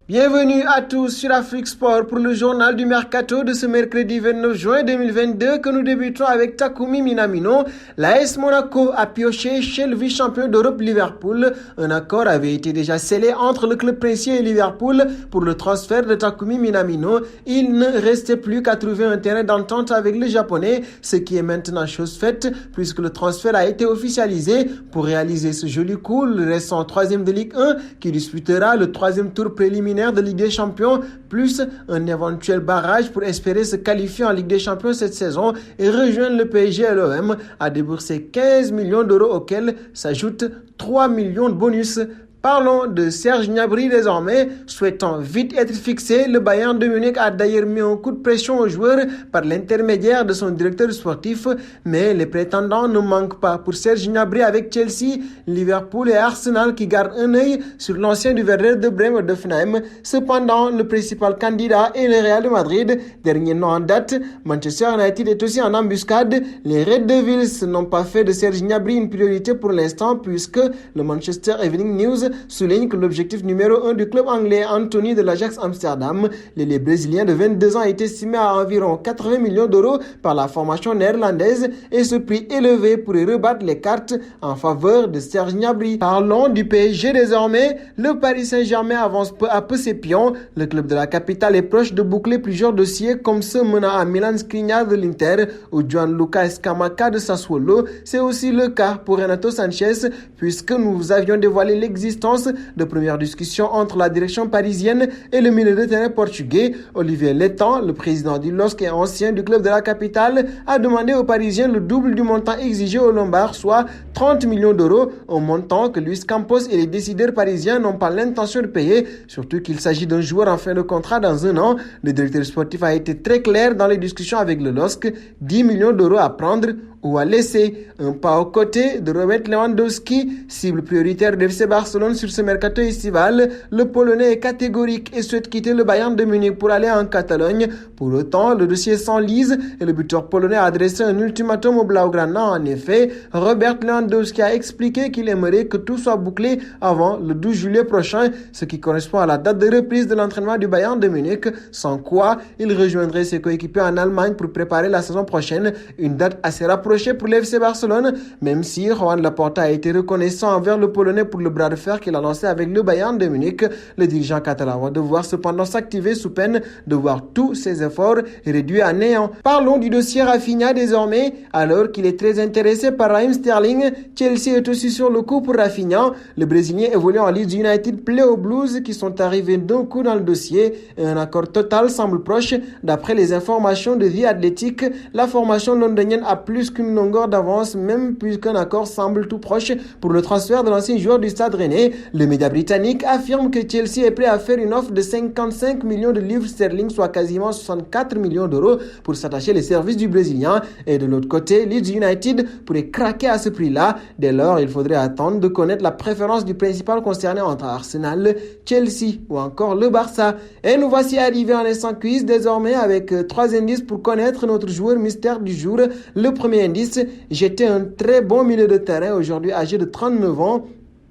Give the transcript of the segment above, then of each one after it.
Bienvenue à tous sur Afrique Sport pour le journal du Mercato de ce mercredi 29 juin 2022 que nous débutons avec Takumi Minamino. L'AS Monaco a pioché chez le vice-champion d'Europe Liverpool. Un accord avait été déjà scellé entre le club princier et Liverpool pour le transfert de Takumi Minamino. Il ne restait plus qu'à trouver un terrain d'entente avec le Japonais, ce qui est maintenant chose faite puisque le transfert a été officialisé. Pour réaliser ce joli coup, le restant troisième de Ligue 1 qui disputera le troisième tour préliminaire de Ligue des Champions, plus un éventuel barrage pour espérer se qualifier en Ligue des Champions cette saison et rejoindre le PSG et l'OM, a déboursé 15 millions d'euros auxquels s'ajoutent 3 millions de bonus. Parlons de Serge Gnabry désormais. Souhaitant vite être fixé, le Bayern de Munich a d'ailleurs mis un coup de pression aux joueurs par l'intermédiaire de son directeur sportif, mais les prétendants ne manquent pas pour Serge Gnabry avec Chelsea, Liverpool et Arsenal qui gardent un œil sur l'ancien du Werder de Brême d'Hoffenheim. Cependant, le principal candidat est le Real de Madrid, dernier nom en date. Manchester United est aussi en embuscade. Les Red Devils n'ont pas fait de Serge Gnabry une priorité pour l'instant puisque le Manchester Evening News souligne que l'objectif numéro 1 du club anglais Anthony de l'Ajax Amsterdam, l'ailier brésilien de 22 ans, est estimé à environ 80 millions d'euros par la formation néerlandaise et ce prix élevé pourrait rebattre les cartes en faveur de Serge Gnabry. Parlons du PSG désormais. Le Paris Saint-Germain avance peu à peu ses pions. Le club de la capitale est proche de boucler plusieurs dossiers comme ceux menant à Milan Skriniar de l'Inter ou Gianluca Scamacca de Sassuolo. C'est aussi le cas pour Renato Sanchez puisque nous avions dévoilé l'existence de premières discussions entre la direction parisienne et le milieu de terrain portugais. Olivier Létang, le président du LOSC et ancien du club de la capitale, a demandé aux Parisiens le double du montant exigé aux Lombards, soit 30 millions d'euros, un montant que Luis Campos et les décideurs parisiens n'ont pas l'intention de payer, surtout qu'il s'agit d'un joueur en fin de contrat dans un an. Le directeur sportif a été très clair dans les discussions avec le LOSC, 10 millions d'euros à prendre ou à laisser. Un pas aux côtés de Robert Lewandowski, cible prioritaire de FC Barcelone sur ce mercato estival. Le Polonais est catégorique et souhaite quitter le Bayern de Munich pour aller en Catalogne. Pour autant, le dossier s'enlise et le buteur polonais a adressé un ultimatum au Blaugrana. En effet, Robert Lewandowski a expliqué qu'il aimerait que tout soit bouclé avant le 12 juillet prochain, ce qui correspond à la date de reprise de l'entraînement du Bayern de Munich, sans quoi il rejoindrait ses coéquipiers en Allemagne pour préparer la saison prochaine, une date assez rapprochée pour l'FC Barcelone, même si Joan Laporta a été reconnaissant envers le Polonais pour le bras de fer qu'il a lancé avec le Bayern de Munich. Le dirigeant catalan va devoir cependant s'activer sous peine de voir tous ses efforts réduits à néant. Parlons du dossier Rafinha désormais. Alors qu'il est très intéressé par Raheem Sterling, Chelsea est aussi sur le coup pour Rafinha. Le Brésilien évolue en Leeds United plaît aux Blues qui sont arrivés d'un coup dans le dossier. Un accord total semble proche. D'après les informations de The Athletic, la formation londonienne a plus qu'une longueur d'avance, même puisqu'un accord semble tout proche pour le transfert de l'ancien joueur du Stade Rennais. Le média britannique affirme que Chelsea est prêt à faire une offre de 55 millions de livres sterling, soit quasiment 64 millions d'euros, pour s'attacher les services du Brésilien. Et de l'autre côté, Leeds United pourrait craquer à ce prix-là. Dès lors, il faudrait attendre de connaître la préférence du principal concerné entre Arsenal, Chelsea ou encore le Barça. Et nous voici arrivés en instant quiz désormais avec 3 indices pour connaître notre joueur mystère du jour. Le premier indice: j'étais un très bon milieu de terrain, aujourd'hui âgé de 39 ans.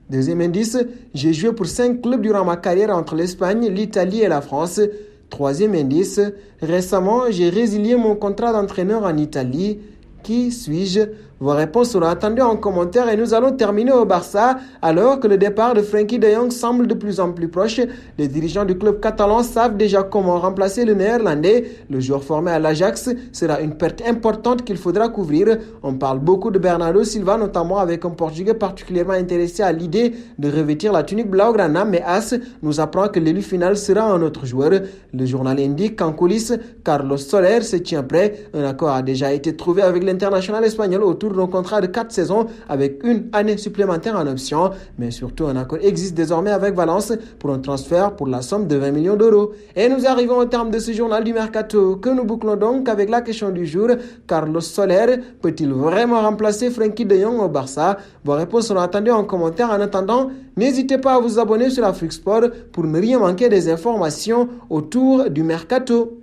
Deuxième indice: j'ai joué pour 5 clubs durant ma carrière entre l'Espagne, l'Italie et la France. Troisième indice: récemment, j'ai résilié mon contrat d'entraîneur en Italie. Qui suis-je? Vos réponses seront attendues en commentaire et nous allons terminer au Barça. Alors que le départ de Frenkie de Jong semble de plus en plus proche, les dirigeants du club catalan savent déjà comment remplacer le néerlandais. Le joueur formé à l'Ajax sera une perte importante qu'il faudra couvrir. On parle beaucoup de Bernardo Silva, notamment avec un Portugais particulièrement intéressé à l'idée de revêtir la tunique Blaugrana, mais AS nous apprend que l'élu final sera un autre joueur. Le journal indique qu'en coulisses, Carlos Soler se tient prêt. Un accord a déjà été trouvé avec l'international espagnol autour d'un contrat de 4 saisons avec une année supplémentaire en option. Mais surtout, un accord existe désormais avec Valence pour un transfert pour la somme de 20 millions d'euros. Et nous arrivons au terme de ce journal du Mercato que nous bouclons donc avec la question du jour: Carlos Soler peut-il vraiment remplacer Frenkie de Jong au Barça? Vos réponses seront attendues en commentaire. En attendant, n'hésitez pas à vous abonner sur Afrique Sport pour ne rien manquer des informations autour du Mercato.